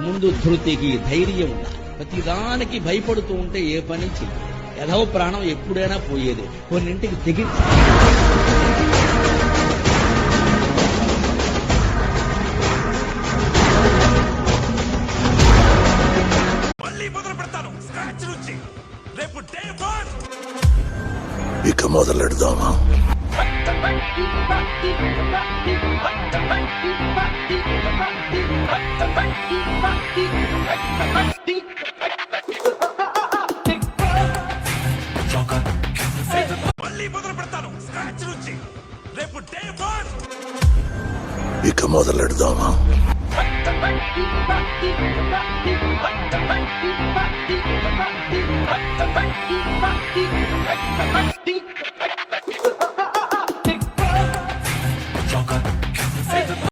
ముందు ధృతికి ధైర్యం ఉండాలి. ప్రతిదానికి భయపడుతూ ఉంటే ఏ పని చెయ్యి. ఎదవ ప్రాణం ఎప్పుడైనా పోయేది. కొన్నింటికి తెగించి ఇక మొదలెడదామా? మళ్ళీ మొదలు పెడతాను స్క్రాచ్ నుంచి. రేపు డే 1. ఇక మొదలెడదామా?